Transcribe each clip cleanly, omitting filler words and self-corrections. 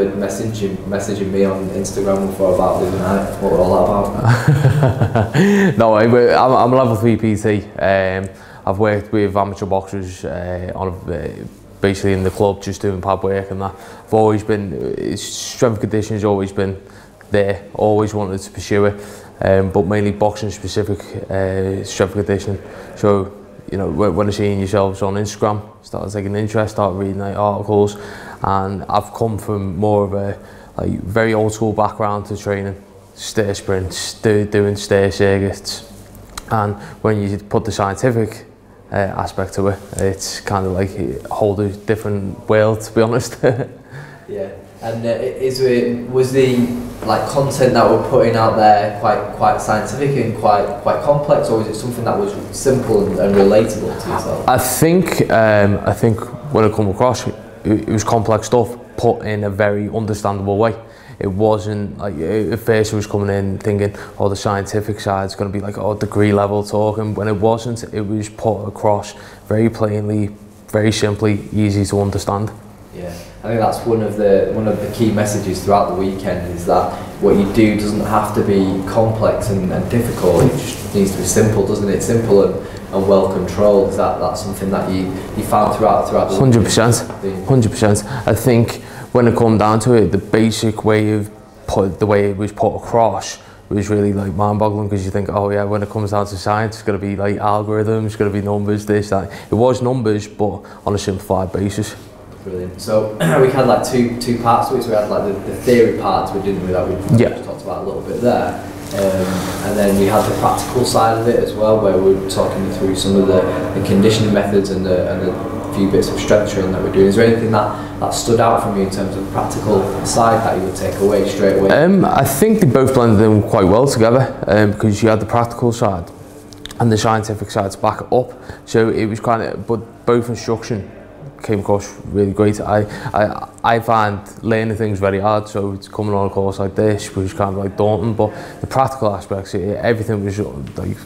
were messaging me on Instagram before about the other night. What were all that about? No, I'm a level 3 PT. I've worked with amateur boxers basically in the club, just doing pad work and that. I've always been, strength and conditioning has always been there, always wanted to pursue it, but mainly boxing specific strength and conditioning. So, you know, when I seen yourselves on Instagram, started taking interest, started reading like articles, and I've come from more of a very old school background to training, stair sprints, doing stair circuits, and when you put the scientific aspect to it, it's kind of like a whole different world, to be honest. Yeah, and was the content that we're putting out there quite scientific and quite complex, or was it something that was simple and relatable to yourself? I think when it come across, it was complex stuff put in a very understandable way. It wasn't like, at first I was coming in thinking, oh, the scientific side's going to be like, oh, degree level talking, when it wasn't. It was put across very plainly, very simply, easy to understand. Yeah, I think that's one of the key messages throughout the weekend, is that what you do doesn't have to be complex and difficult. It just needs to be simple, doesn't it? Simple and well controlled. That's something that you found throughout the 100%. 100%. I think when it come down to it, the basic way of the way it was put across was really like mind-boggling, because you think, oh yeah, when it comes down to science, it's going to be like algorithms, it's going to be numbers, this, that. It was numbers, but on a simplified basis. Brilliant. So we had like two parts to it. So we had like the theory part, we didn't, that we just talked about a little bit there, and then we had the practical side of it as well, where we were talking through some of the conditioning methods and the few bits of strength training that we're doing. Is there anything that stood out from you in terms of the practical side that you would take away straight away? I think they both blended in quite well together, because you had the practical side and the scientific side to back it up. So it was kind of, but both instruction came across really great. I find learning things very hard, so it's coming on a course like this was kind of like daunting, but the practical aspects, everything was like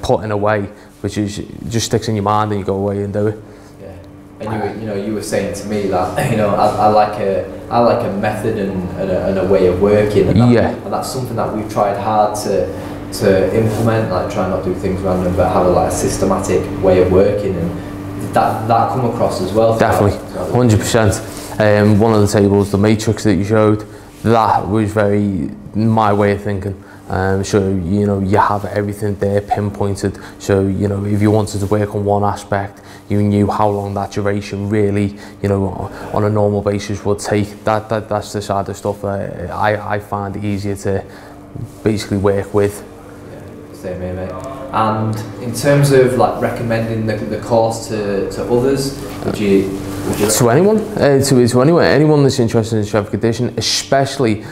put in a way which is just sticks in your mind, and you go away and do it. And you were saying to me that I like a method and a way of working, and that's something that we've tried hard to implement, like try not do things random, but have a systematic way of working, and that come across as well. Definitely, 100%. One of the tables, the matrix that you showed, that was very my way of thinking. So you have everything there pinpointed. So if you wanted to work on one aspect, you knew how long that duration really, on a normal basis would take. That's the side of stuff that I find easier to basically work with. Yeah, same here, mate. And in terms of recommending the course to others, would you to anyone, anyone that's interested in strength and conditioning, especially.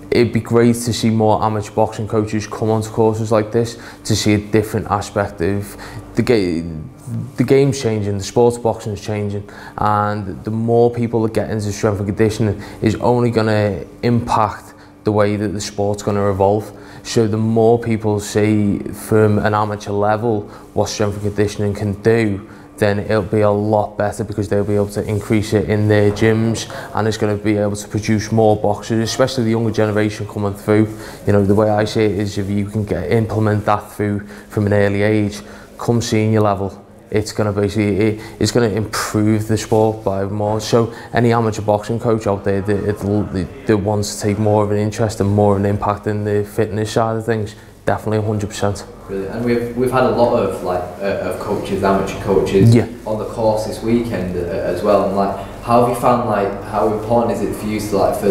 It'd be great to see more amateur boxing coaches come onto courses like this, to see a different aspect of the game. The game's changing, the sport's boxing is changing, and the more people that get into strength and conditioning is only going to impact the way that the sport's going to evolve. So the more people see from an amateur level what strength and conditioning can do, then it'll be a lot better, because they'll be able to increase it in their gyms, and it's going to be able to produce more boxers, especially the younger generation coming through. The way I see it is, if you can implement that through from an early age, come senior level, it's going to basically it's going to improve the sport by more. So any amateur boxing coach out there that wants to take more of an interest and more of an impact in the fitness side of things, definitely 100%. Brilliant. And we've had a lot of of coaches, amateur coaches, on the course this weekend as well. And how have you found how important is it for you to for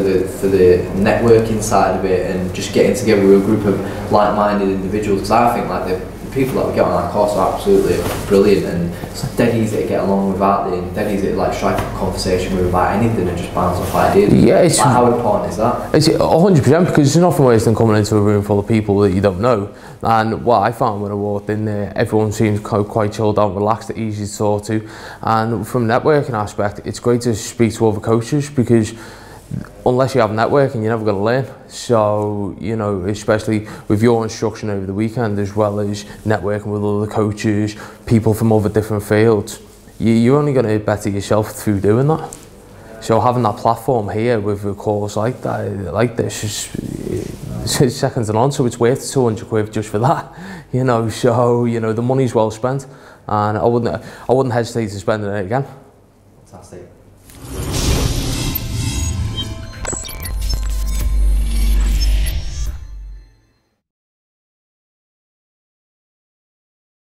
the networking side of it, and just getting together with a group of like-minded individuals? Because I think the people that we get on our course are absolutely brilliant, and it's dead easy to get along without them, dead easy to strike a conversation with about anything and just bounce off ideas. Yeah, it's how important is that? It's 100%, because there's nothing worse than coming into a room full of people that you don't know. And what I found when I walked in there, everyone seems quite chilled out, relaxed, easy to talk to. And from a networking aspect, it's great to speak to other coaches, because unless you have networking, you're never going to learn. So, especially with your instruction over the weekend, as well as networking with other coaches, people from other different fields, you're only going to better yourself through doing that. So having that platform here with a course like that, like this, is second to none. So it's worth 200 quid just for that, you know. So you know the money's well spent, and I wouldn't hesitate to spend it again. Fantastic.